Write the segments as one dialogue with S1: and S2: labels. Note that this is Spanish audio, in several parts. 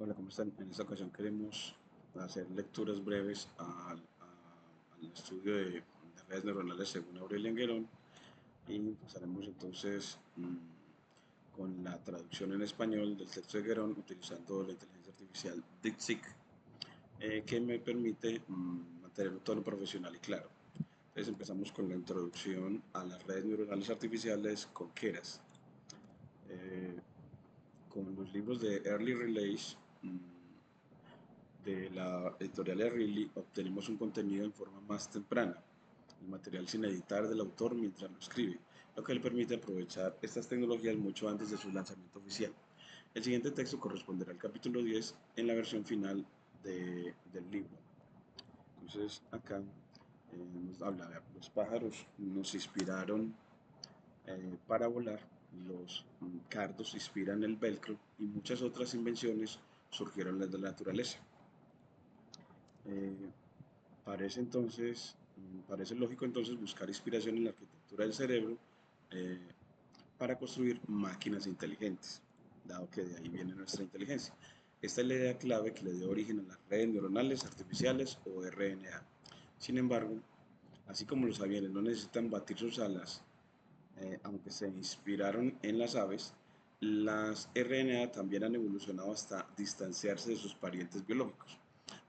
S1: Hola, ¿cómo están? En esta ocasión queremos hacer lecturas breves al estudio de redes neuronales según Aurelien Guerón y empezaremos entonces con la traducción en español del texto de Guerón utilizando la inteligencia artificial DeepSeek, que me permite mantener un tono profesional y claro. Entonces empezamos con la introducción a las redes neuronales artificiales con Keras. Eh, con los libros de Early Relays de la editorial Riley obtenemos un contenido en forma más temprana, el material sin editar del autor mientras lo escribe, lo que le permite aprovechar estas tecnologías mucho antes de su lanzamiento oficial. El siguiente texto corresponderá al capítulo 10 en la versión final del libro. Entonces acá nos habla de los pájaros nos inspiraron para volar, los cardos inspiran el velcro y muchas otras invenciones surgieron desde la naturaleza. Eh, parece lógico entonces buscar inspiración en la arquitectura del cerebro eh, para construir máquinas inteligentes, dado que de ahí viene nuestra inteligencia. Esta es la idea clave que le dio origen a las redes neuronales artificiales o RNA. Sin embargo, así como los aviones no necesitan batir sus alas, aunque se inspiraron en las aves, las RNA también han evolucionado hasta distanciarse de sus parientes biológicos.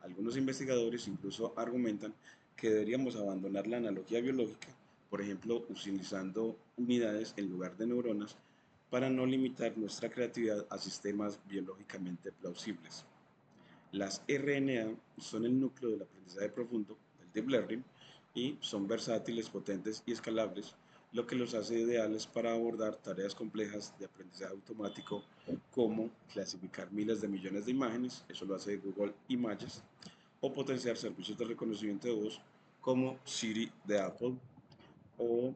S1: Algunos investigadores incluso argumentan que deberíamos abandonar la analogía biológica, por ejemplo, utilizando unidades en lugar de neuronas, para no limitar nuestra creatividad a sistemas biológicamente plausibles. Las RNA son el núcleo del aprendizaje profundo, del deep learning, y son versátiles, potentes y escalables, lo que los hace ideales para abordar tareas complejas de aprendizaje automático como clasificar miles de millones de imágenes, eso lo hace Google Images, o potenciar servicios de reconocimiento de voz como Siri de Apple, o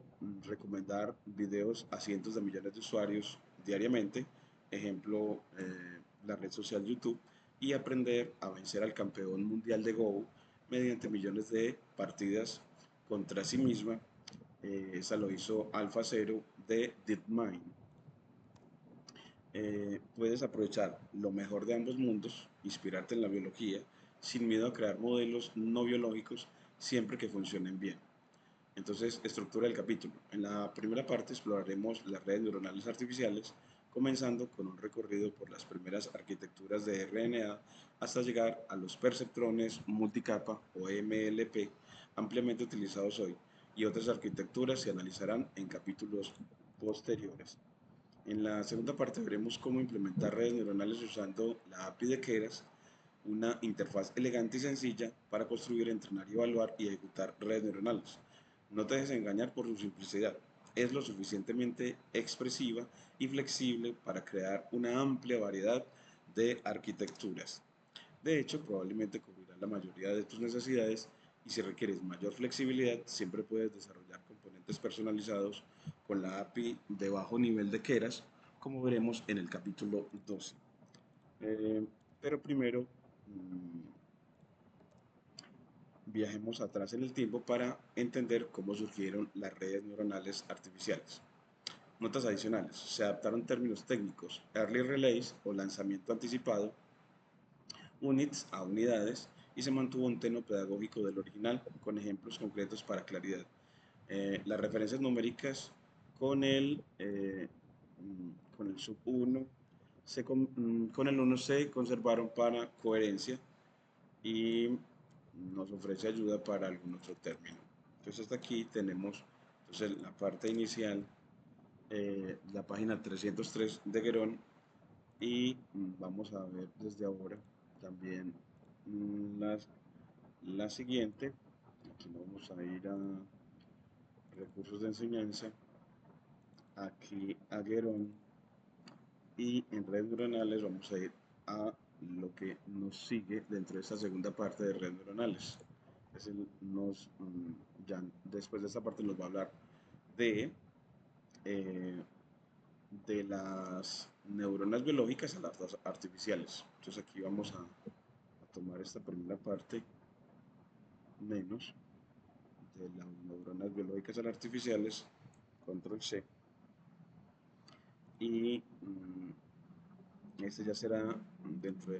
S1: recomendar videos a cientos de millones de usuarios diariamente, ejemplo, la red social YouTube, y aprender a vencer al campeón mundial de Go mediante millones de partidas contra sí misma. Esa lo hizo AlphaZero de DeepMind. Puedes aprovechar lo mejor de ambos mundos, inspirarte en la biología, sin miedo a crear modelos no biológicos siempre que funcionen bien. Entonces, estructura del capítulo. En la primera parte exploraremos las redes neuronales artificiales, comenzando con un recorrido por las primeras arquitecturas de RNA hasta llegar a los perceptrones multicapa o MLP, ampliamente utilizados hoy, y otras arquitecturas se analizarán en capítulos posteriores. En la segunda parte veremos cómo implementar redes neuronales usando la API de Keras, una interfaz elegante y sencilla para construir, entrenar y evaluar y ejecutar redes neuronales. No te dejes engañar por su simplicidad. Es lo suficientemente expresiva y flexible para crear una amplia variedad de arquitecturas. De hecho, probablemente cubrirá la mayoría de tus necesidades y si requieres mayor flexibilidad, siempre puedes desarrollar componentes personalizados con la API de bajo nivel de Keras, como veremos en el capítulo 12. Eh, pero primero, viajemos atrás en el tiempo para entender cómo surgieron las redes neuronales artificiales. Notas adicionales. Se adaptaron términos técnicos, early relays o lanzamiento anticipado, units a unidades, y se mantuvo un tono pedagógico del original con ejemplos concretos para claridad. Las referencias numéricas con con el sub 1 con el 1 se conservaron para coherencia y nos ofrece ayuda para algún otro término. Entonces hasta aquí tenemos entonces, la parte inicial, la página 303 de Guerón y vamos a ver desde ahora también la siguiente. Aquí vamos a ir a recursos de enseñanza, aquí a Guerón y en redes neuronales vamos a ir a lo que nos sigue dentro de esta segunda parte de redes neuronales. Es el, ya después de esta parte nos va a hablar de, eh, de las neuronas biológicas a las artificiales. Entonces aquí vamos a tomar esta primera parte menos de las neuronas biológicas a las artificiales, control C, y Este ya será dentro de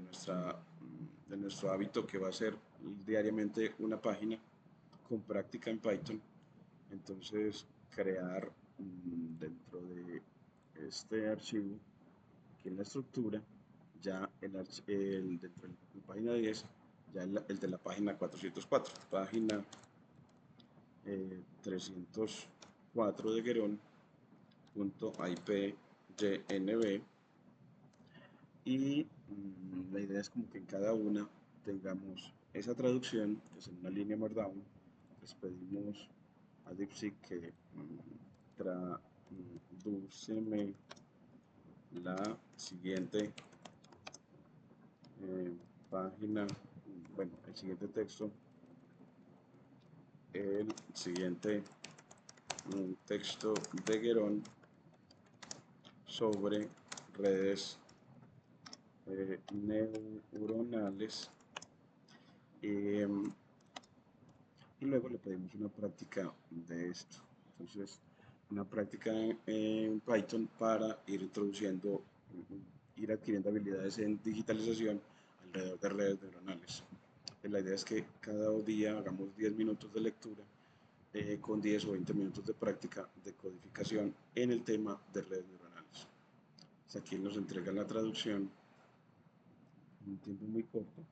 S1: nuestro hábito, que va a ser diariamente una página con práctica en Python. Entonces, crear dentro de este archivo, aquí en la estructura, ya dentro de la página 10, ya el de la página 404, página 304 de Guerón.ipynb. Y la idea es como que en cada una tengamos esa traducción, que es en una línea Markdown. Les pedimos a DeepSeek que tradúceme la siguiente página, bueno, el siguiente texto, el siguiente texto de Guerón sobre redes neuronales. Y luego le pedimos una práctica de esto. Entonces, una práctica en Python para ir introduciendo, ir adquiriendo habilidades en digitalización alrededor de redes neuronales. La idea es que cada día hagamos 10 minutos de lectura con 10 o 20 minutos de práctica de codificación en el tema de redes neuronales. Aquí nos entrega la traducción en un tiempo muy corto.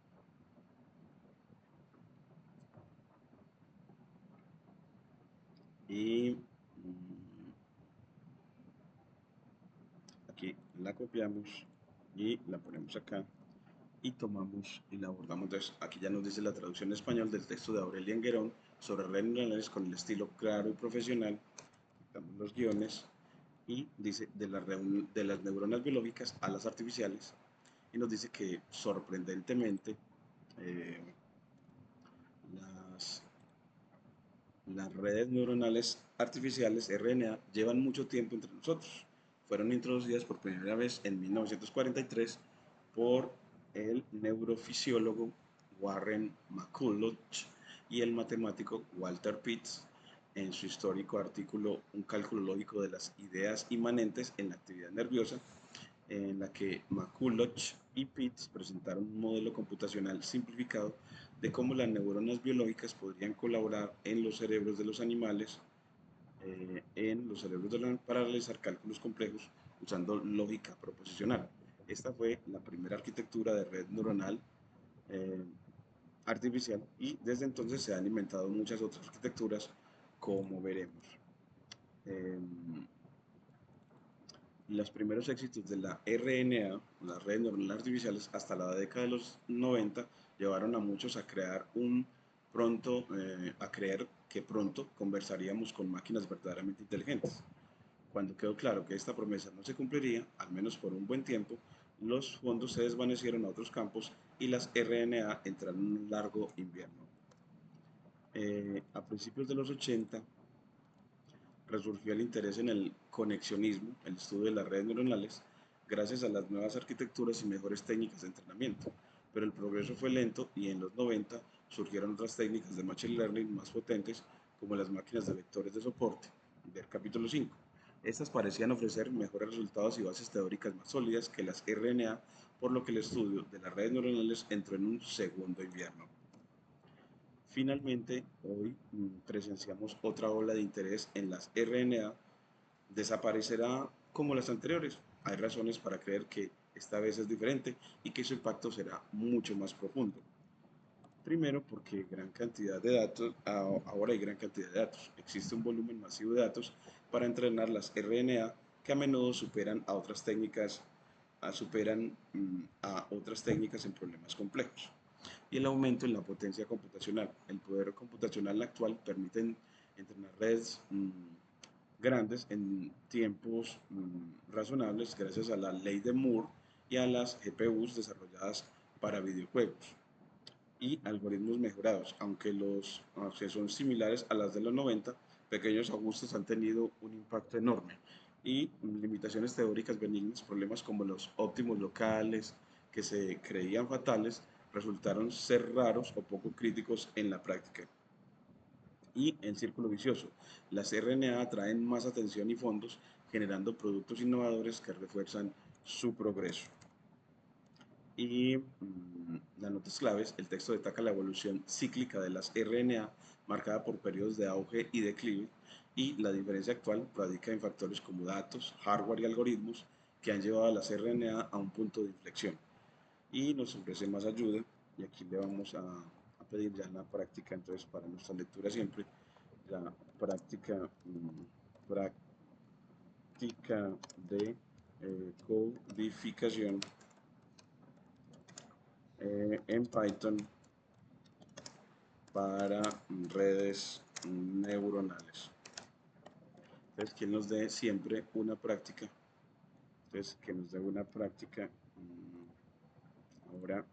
S1: Y aquí la copiamos y la ponemos acá y tomamos y la abordamos. Entonces, aquí ya nos dice la traducción en español del texto de Aurelien Enguerón sobre redes neuronales con el estilo claro y profesional. Damos los guiones y dice de las neuronas biológicas a las artificiales, y nos dice que sorprendentemente eh, las, las redes neuronales artificiales RNA llevan mucho tiempo entre nosotros. Fueron introducidas por primera vez en 1943 por el neurofisiólogo Warren McCulloch y el matemático Walter Pitts en su histórico artículo Un cálculo lógico de las ideas inmanentes en la actividad nerviosa, en la que McCulloch y Pitts presentaron un modelo computacional simplificado de cómo las neuronas biológicas podrían colaborar en los cerebros de los animales, para realizar cálculos complejos usando lógica proposicional. Esta fue la primera arquitectura de red neuronal eh, artificial, y desde entonces se han inventado muchas otras arquitecturas, como veremos. Eh, los primeros éxitos de la RNA, las redes neuronales artificiales, hasta la década de los 90, llevaron a muchos a creer que pronto conversaríamos con máquinas verdaderamente inteligentes. Cuando quedó claro que esta promesa no se cumpliría, al menos por un buen tiempo, los fondos se desvanecieron a otros campos y las RNA entraron en un largo invierno. A principios de los 80 resurgió el interés en el conexionismo, el estudio de las redes neuronales, gracias a las nuevas arquitecturas y mejores técnicas de entrenamiento. Pero el progreso fue lento, y en los 90 surgieron otras técnicas de machine learning más potentes, como las máquinas de vectores de soporte, ver capítulo 5. Estas parecían ofrecer mejores resultados y bases teóricas más sólidas que las RNA, por lo que el estudio de las redes neuronales entró en un segundo invierno. Finalmente, hoy presenciamos otra ola de interés en las RNA. Desaparecerá como las anteriores. Hay razones para creer que esta vez es diferente y que su impacto será mucho más profundo. Primero, porque ahora hay gran cantidad de datos. Existe un volumen masivo de datos para entrenar las RNA, que a menudo superan a otras técnicas en problemas complejos. Y el aumento en la potencia computacional. El poder computacional actual permite entrenar redes grandes en tiempos razonables, gracias a la ley de Moore y a las GPUs desarrolladas para videojuegos y algoritmos mejorados. Aunque son similares a las de los 90, pequeños ajustes han tenido un impacto enorme, y limitaciones teóricas benignas, problemas como los óptimos locales, que se creían fatales, resultaron ser raros o poco críticos en la práctica. Y el círculo vicioso. Las RNA atraen más atención y fondos, generando productos innovadores que refuerzan su progreso. Y las notas claves, el texto destaca la evolución cíclica de las RNA marcada por periodos de auge y declive, y la diferencia actual radica en factores como datos, hardware y algoritmos que han llevado a las RNA a un punto de inflexión. Y nos ofrece más ayuda, y aquí le vamos a pedir ya en la práctica, entonces para nuestra lectura siempre, la práctica, práctica de codificación en Python para redes neuronales. Entonces, que nos dé siempre una práctica. Entonces, que nos dé una práctica. Ahora,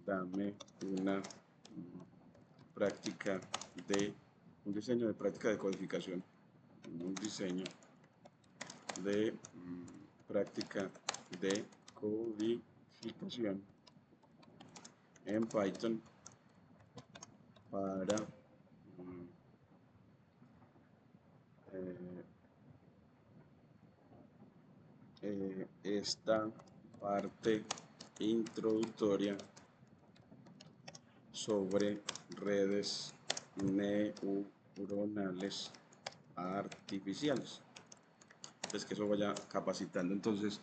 S1: dame una práctica de un diseño de práctica de codificación. Un diseño de práctica de codificación en Python para esta parte introductoria sobre redes neuronales artificiales. Entonces, que eso vaya capacitando, entonces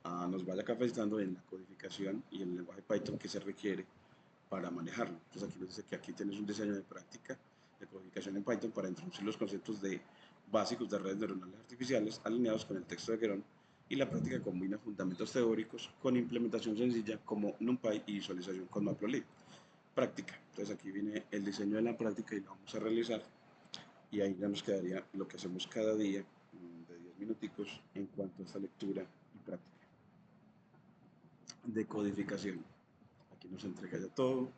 S1: nos vaya capacitando en la codificación y el lenguaje Python que se requiere para manejarlo. Entonces, aquí nos dice que aquí tienes un diseño de práctica de codificación en Python para introducir los conceptos básicos de redes neuronales artificiales alineados con el texto de Guerón, y la práctica combina fundamentos teóricos con implementación sencilla como NumPy y visualización con Matplotlib. Práctica. Entonces aquí viene el diseño de la práctica y lo vamos a realizar, y ahí ya nos quedaría lo que hacemos cada día de 10 minuticos en cuanto a esta lectura y práctica de codificación. Aquí nos entrega ya todo.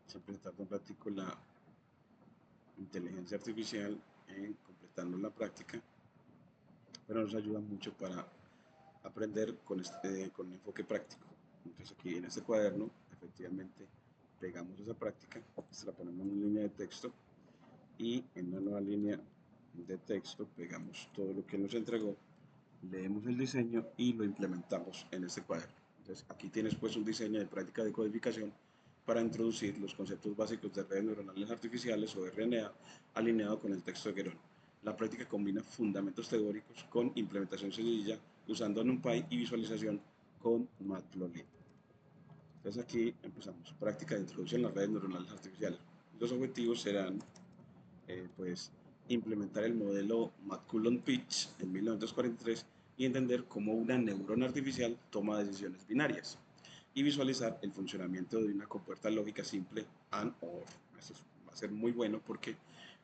S1: Siempre tarda un ratico la inteligencia artificial en completando la práctica, pero nos ayuda mucho para aprender con enfoque práctico. Entonces aquí en este cuaderno efectivamente pegamos esa práctica, se la ponemos en una línea de texto, y en una nueva línea de texto pegamos todo lo que nos entregó, leemos el diseño y lo implementamos en este cuaderno. Entonces aquí tienes pues un diseño de práctica de codificación para introducir los conceptos básicos de redes neuronales artificiales o RNA alineado con el texto de Guerón. La práctica combina fundamentos teóricos con implementación sencilla usando NumPy y visualización con Matplotlib. Entonces aquí empezamos. Práctica de introducción a las redes neuronales artificiales. Los objetivos serán pues implementar el modelo McCullon-Pitch en 1943 y entender cómo una neurona artificial toma decisiones binarias, y visualizar el funcionamiento de una compuerta lógica simple AND OR. Eso va a ser muy bueno porque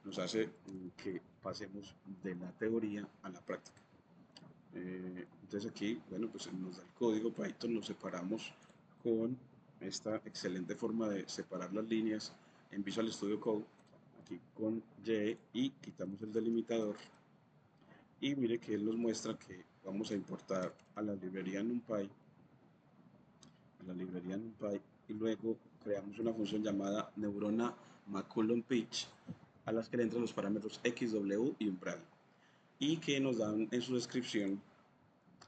S1: nos hace que pasemos de la teoría a la práctica. Entonces aquí, bueno, pues nos da el código Python, lo separamos con esta excelente forma de separar las líneas en Visual Studio Code, aquí con Y, y quitamos el delimitador, y mire que él nos muestra que vamos a importar a la librería NumPy, y luego creamos una función llamada neurona McCullon-Pitch, a las que le entran los parámetros x, w y umbral, y que nos dan en su descripción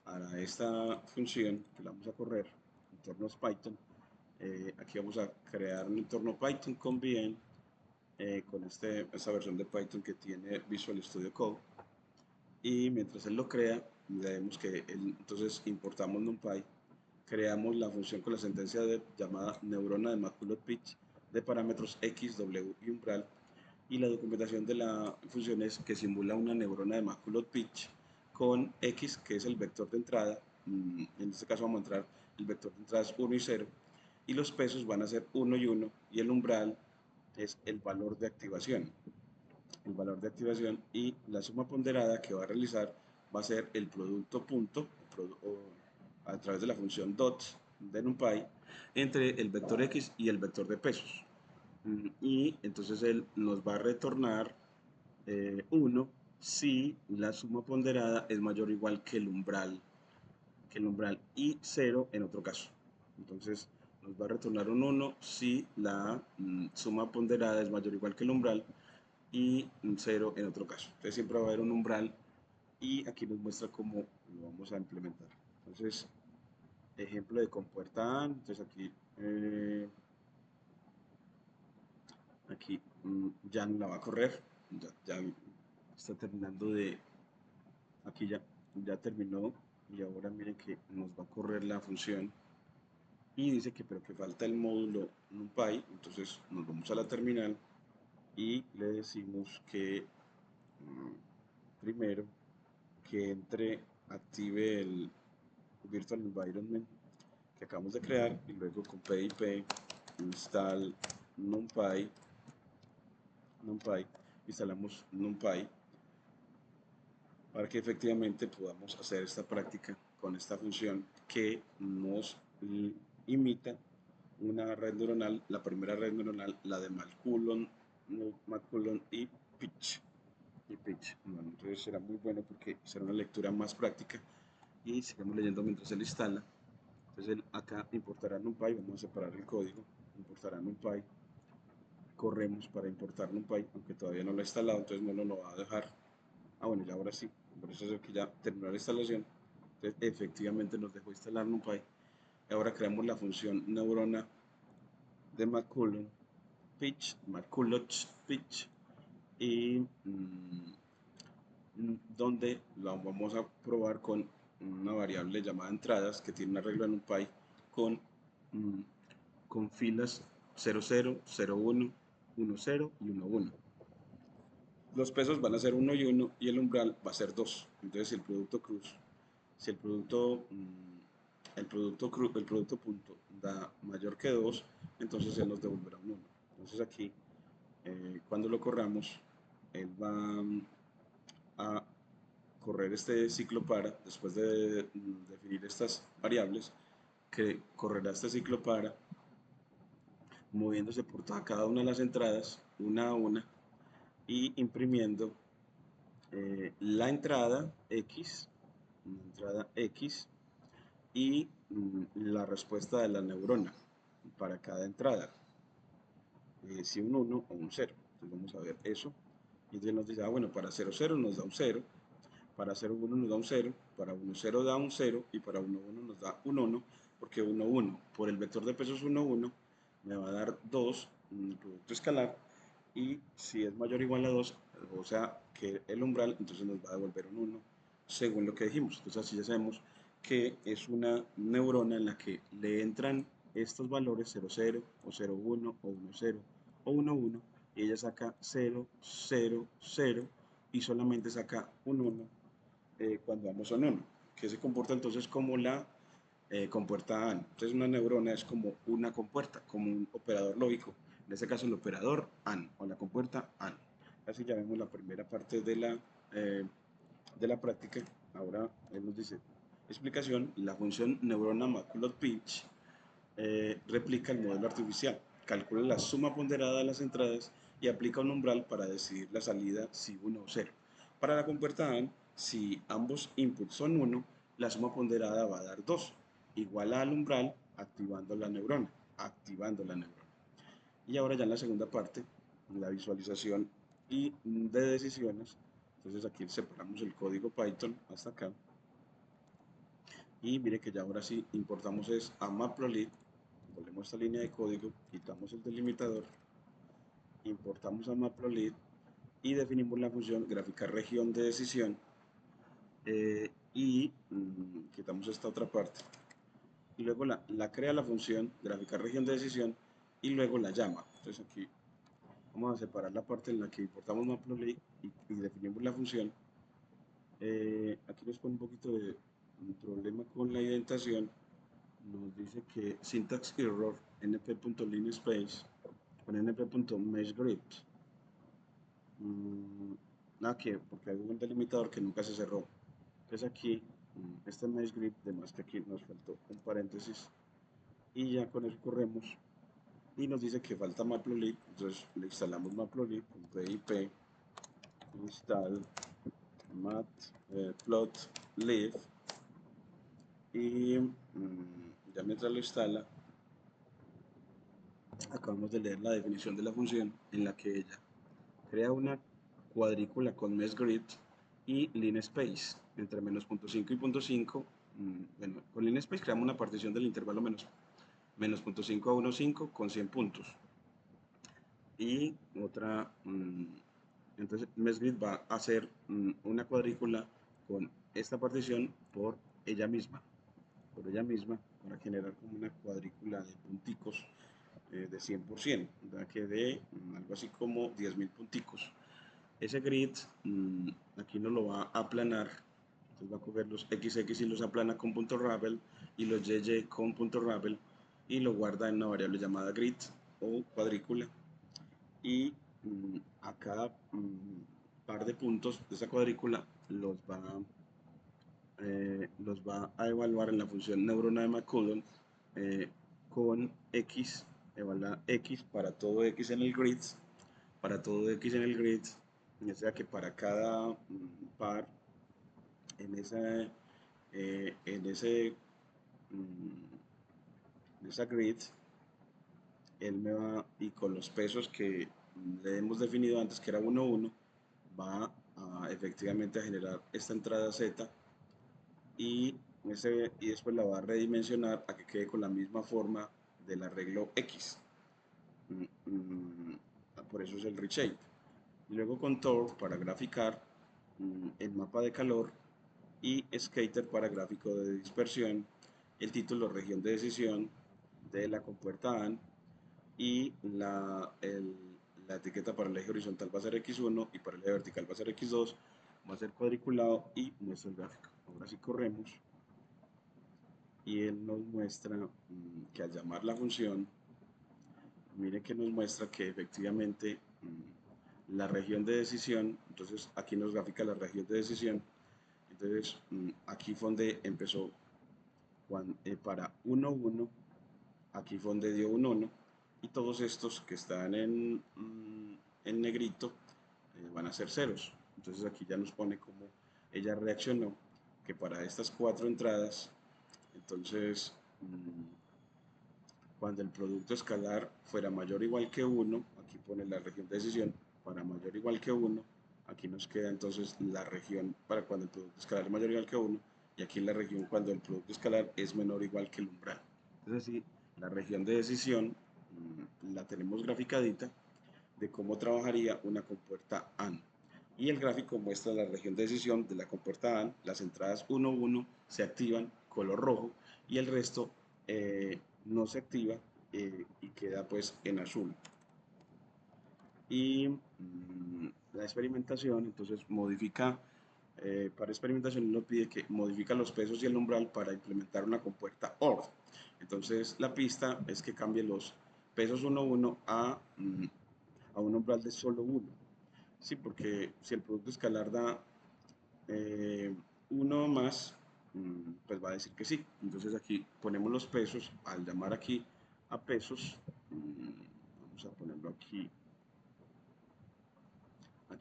S1: a esta función que la vamos a correr, entornos Python. Aquí vamos a crear un entorno Python con VN, con esta versión de Python que tiene Visual Studio Code, y mientras él lo crea, vemos que entonces importamos NumPy, creamos la función con la sentencia llamada neurona de McCullon-Pitch de parámetros x, w y umbral, y la documentación de la función es que simula una neurona de McCullon-Pitch con x, que es el vector de entrada. En este caso vamos a entrar, el vector de entrada es 1 y 0, y los pesos van a ser 1 y 1, y el umbral es el valor de activación. Y la suma ponderada que va a realizar va a ser el producto punto a través de la función dot de NumPy entre el vector x y el vector de pesos. Y entonces él nos va a retornar 1 si la suma ponderada es mayor o igual que el umbral, y 0 en otro caso. Entonces nos va a retornar un 1 si la suma ponderada es mayor o igual que el umbral, y un 0 en otro caso. Entonces siempre va a haber un umbral, y aquí nos muestra cómo lo vamos a implementar. Entonces, ejemplo de compuerta AND, entonces aquí ya no la va a correr, ya está terminando de, aquí ya terminó, y ahora miren que nos va a correr la función y dice que pero que falta el módulo NumPy. Entonces nos vamos a la terminal y le decimos que primero que active el virtual environment que acabamos de crear, y luego con pip install NumPy, instalamos NumPy para que efectivamente podamos hacer esta práctica con esta función que nos imita una red neuronal, la primera red neuronal, la de Malculon y Pitch. Bueno, entonces será muy bueno porque será una lectura más práctica, y sigamos leyendo mientras él instala. Entonces acá importará NumPy, vamos a separar el código, importará NumPy, corremos para importar NumPy, aunque todavía no lo ha instalado, entonces no nos lo va a dejar. Bueno, ya ahora sí, por eso es que ya terminó la instalación. Entonces efectivamente nos dejó instalar NumPy. Y ahora creamos la función neurona de Malculon Pitch, y donde la vamos a probar con una variable llamada entradas que tiene una regla en NumPy con, con filas 00, 01, 10 y 11. Los pesos van a ser 1 y 1 y el umbral va a ser 2. Entonces si el producto cruz, si el producto, el producto punto da mayor que 2, entonces él nos devolverá un 1. Entonces aquí, cuando lo corramos, él va a correr este ciclo para, después de definir estas variables, que correrá este ciclo para, moviéndose por cada una de las entradas, una a una, y imprimiendo la entrada X y la respuesta de la neurona para cada entrada, si un 1 o un 0. Entonces vamos a ver eso. Y entonces nos dice, bueno, para 0, 0 nos da un 0, para 0, 1 nos da un 0, para 1, 0 da un 0, y para 1, 1 nos da un 1, porque 1, 1 por el vector de pesos 1, 1 me va a dar 2, un producto escalar, y si es mayor o igual a 2, o sea que el umbral, entonces nos va a devolver un 1 según lo que dijimos. Entonces así ya sabemos que es una neurona en la que le entran estos valores 0, 0 o 0, 1 o 1, 0 o 1, 1, y ella saca 0, 0, 0 y solamente saca un 1 cuando vamos a un 1, que se comporta entonces como la compuerta AND. Entonces una neurona es como una compuerta, como un operador lógico, en este caso el operador AND o la compuerta AND. Así ya vemos la primera parte de la práctica. Ahora él nos dice, explicación, la función neurona Matplotlib replica el modelo artificial, calcula la suma ponderada de las entradas y aplica un umbral para decidir la salida si 1 o 0. Para la compuerta AND, si ambos inputs son 1, la suma ponderada va a dar 2, igual al umbral activando la neurona. Y ahora ya en la segunda parte, la visualización y de decisiones, entonces aquí separamos el código Python hasta acá. Y mire que ya ahora sí importamos es a Matplotlib, volvemos a esta línea de código, quitamos el delimitador, importamos a Matplotlib y definimos la función graficar región de decisión, y quitamos esta otra parte. Y luego la crea la función graficar región de decisión y luego la llama. Entonces aquí vamos a separar la parte en la que importamos Matplotlib y definimos la función. Aquí nos pone un poquito de un problema con la indentación. Nos dice que syntax error np.linspace con np.meshGrid. Nada que, porque hay un delimitador que nunca se cerró. Entonces aquí, este meshGrid, además que aquí nos faltó un paréntesis, y ya con eso corremos y nos dice que falta Matplotlib. Entonces le instalamos Matplotlib con pip install matplotlib, y ya mientras lo instala, acabamos de leer la definición de la función en la que ella crea una cuadrícula con meshGrid y linspace. entre menos 0.5 y 0.5. Bueno, con Linspace creamos una partición del intervalo menos 0.5 a 1.5 con 100 puntos. Y otra, entonces Mesgrid va a hacer una cuadrícula con esta partición por ella misma, para generar como una cuadrícula de punticos de 100%, ¿verdad? Que de algo así como 10.000 punticos. Ese grid aquí no lo va a aplanar, entonces va a coger los XX y los aplana con punto Ravel y los YY con punto Ravel y lo guarda en una variable llamada grid o cuadrícula, y a cada par de puntos de esa cuadrícula los va a evaluar en la función neurona de McCullon con X, evalúa X para todo X en el grid, ya sea que para cada par en esa, en ese, en esa grid, él me va, y con los pesos que le hemos definido antes, que era 1, 1, va a efectivamente a generar esta entrada Z, y después la va a redimensionar a que quede con la misma forma del arreglo X. Por eso es el reshape. Y luego contour para graficar el mapa de calor, y scatter para gráfico de dispersión, el título región de decisión de la compuerta AND, y la etiqueta para el eje horizontal va a ser X1 y para el eje vertical va a ser X2, va a ser cuadriculado y muestra el gráfico. Ahora sí corremos y él nos muestra que al llamar la función, mire que nos muestra que efectivamente la región de decisión, entonces aquí nos grafica la región de decisión, entonces aquí fue donde empezó para 1, 1, aquí fue donde dio un 1, y todos estos que están en negrito van a ser ceros. Entonces aquí ya nos pone como ella reaccionó, que para estas 4 entradas, entonces cuando el producto escalar fuera mayor o igual que 1, aquí pone la región de decisión, para mayor o igual que 1, aquí nos queda entonces la región para cuando el producto escalar es mayor o igual que 1, y aquí la región cuando el producto escalar es menor o igual que el umbral. Entonces así, la región de decisión la tenemos graficadita de cómo trabajaría una compuerta AND. Y el gráfico muestra la región de decisión de la compuerta AND, las entradas 1, 1 se activan color rojo y el resto no se activa y queda pues en azul. Y la experimentación, entonces modifica, para experimentación nos pide que modifica los pesos y el umbral para implementar una compuerta OR. Entonces la pista es que cambie los pesos 1, 1 a un umbral de solo 1. Sí, porque si el producto escalar da 1 más, pues va a decir que sí. Entonces aquí ponemos los pesos, al llamar aquí a pesos, vamos a ponerlo aquí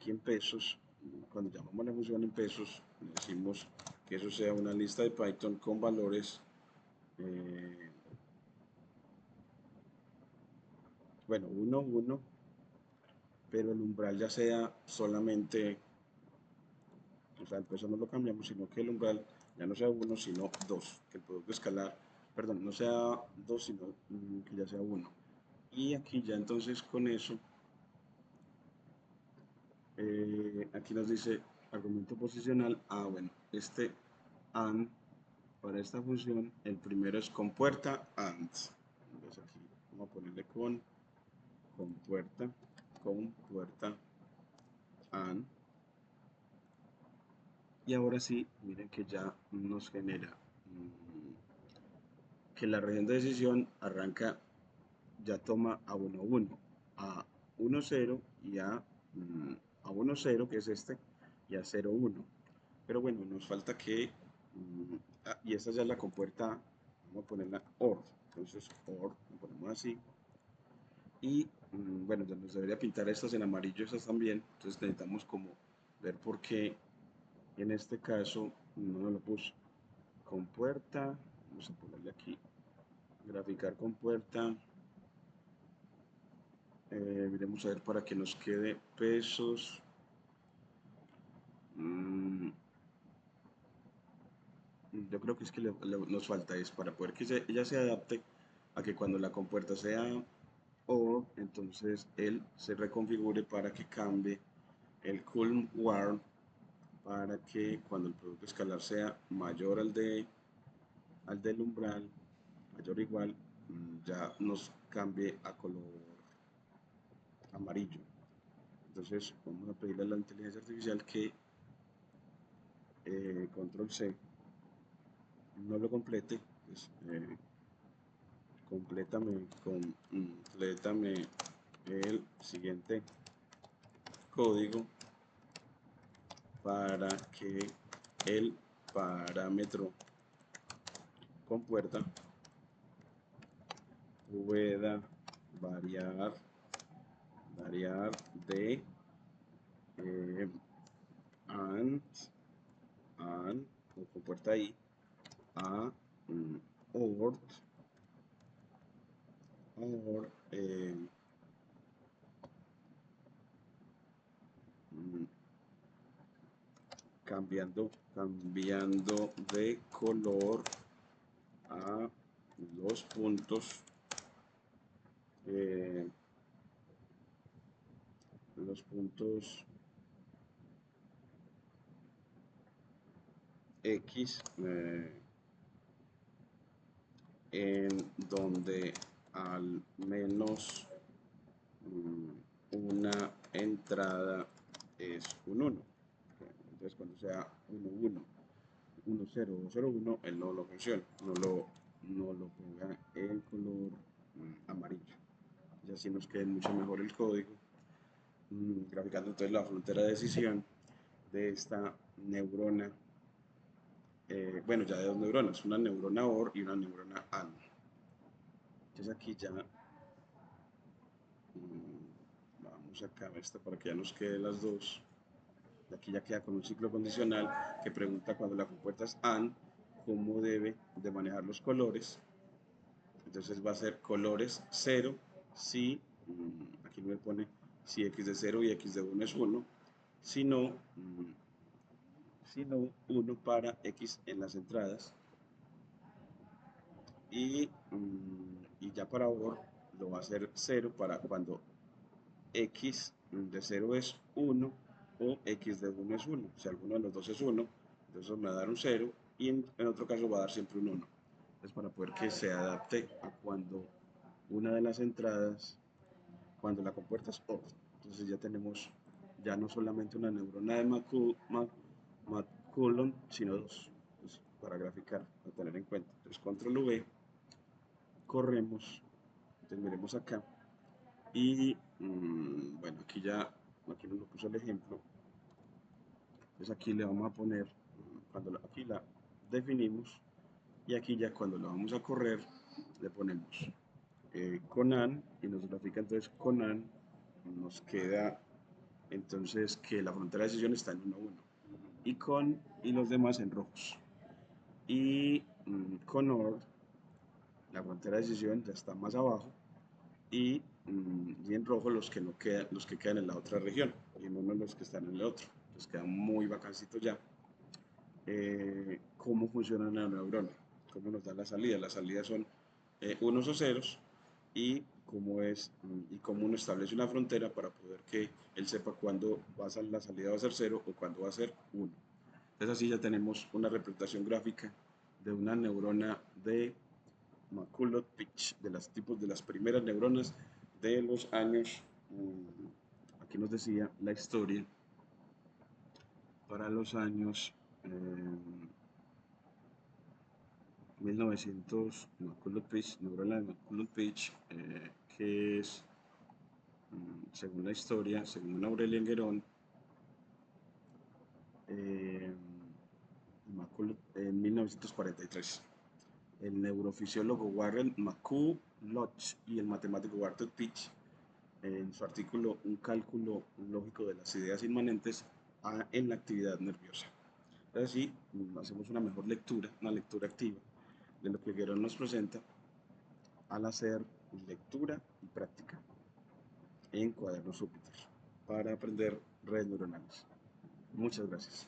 S1: en pesos, cuando llamamos la función en pesos, decimos que eso sea una lista de Python con valores, bueno, 1, 1, pero el umbral ya sea solamente, o sea, el peso no lo cambiamos, sino que el umbral ya no sea 1, sino 2, que el producto escalar, perdón, no sea 2, sino que ya sea 1. Y aquí ya entonces con eso, aquí nos dice argumento posicional, bueno, este AND, para esta función, el primero es compuerta AND. Entonces aquí vamos a ponerle con compuerta AND. Y ahora sí, miren que ya nos genera que la región de decisión arranca, ya toma a 1, 1, a 1, 0 y a 1, 0, que es este, y a 0, 1. Pero bueno, nos falta que, y esta ya es la compuerta, vamos a ponerla OR. Entonces, OR, lo ponemos así. Y bueno, ya nos debería pintar estas en amarillo, estas también. Entonces necesitamos como ver por qué en este caso no nos lo puso. Compuerta, vamos a ponerle aquí, graficar compuerta. Miremos a ver para que nos quede pesos. yo creo que es que nos falta es para poder que ella se adapte a que cuando la compuerta sea OR, entonces él se reconfigure para que cambie el Coulomb warn para que cuando el producto escalar sea mayor al del umbral, mayor o igual, ya nos cambie a color amarillo. Entonces vamos a pedirle a la inteligencia artificial que control C no lo complete, pues, complétame el siguiente código para que el parámetro compuerta pueda variar de and o compuerta ahí a or mm, cambiando de color a los puntos eh, X en donde al menos una entrada es un 1. Entonces cuando sea 1, 1, 1, 0 o 0, 1, él no lo funciona, no lo ponga en color amarillo. Y así nos quede mucho mejor el código, graficando entonces la frontera de decisión de esta neurona, bueno, ya de dos neuronas, una neurona OR y una neurona AND. Entonces aquí ya vamos acá a esta para que ya nos quede las dos. Aquí ya queda con un ciclo condicional que pregunta cuando la compuerta es AND, cómo debe de manejar los colores. Entonces va a ser colores 0 si, aquí me pone si x de 0 y x de 1 es 1, si no 1 para x en las entradas, y ya para OR lo va a hacer 0 para cuando x de 0 es 1 o x de 1 es 1. Si alguno de los dos es 1, entonces me va a dar un 0 y en otro caso va a dar siempre un 1. Es para poder que se adapte a cuando una de las entradas, cuando la compuerta es OR. Entonces ya tenemos ya no solamente una neurona de McCullon, sino dos. Entonces, para graficar, a tener en cuenta. Entonces control V, corremos, entonces miremos acá. Y bueno, aquí nos lo puso el ejemplo. Entonces aquí le vamos a poner, aquí la definimos, y aquí ya cuando la vamos a correr, le ponemos Conan, y nos grafica entonces Conan, nos queda entonces que la frontera de decisión está en 1, 1, y los demás en rojos. Y con OR, la frontera de decisión ya está más abajo, y en rojo los que quedan en la otra región y en uno los que están en el otro. Entonces queda muy bacancito ya cómo funciona la neurona, cómo nos da la salida. Las salidas son unos o ceros, y cómo uno establece una frontera para poder que él sepa cuándo la salida va a ser 0 o cuándo va a ser 1. Entonces así ya tenemos una representación gráfica de una neurona de McCulloch-Pitch, de las primeras neuronas de los años, aquí nos decía la historia, para los años 1900, McCulloch-Pitch, neurona de McCulloch-Pitch, que es, según la historia, según Aurelien Guerón, en 1943. El neurofisiólogo Warren McCulloch y el matemático Barton Pitch, en su artículo Un cálculo lógico de las ideas inmanentes en la actividad nerviosa. Así hacemos una mejor lectura, una lectura activa de lo que Guerón nos presenta al hacer lectura y práctica en cuadernos Júpiter para aprender redes neuronales. Muchas gracias.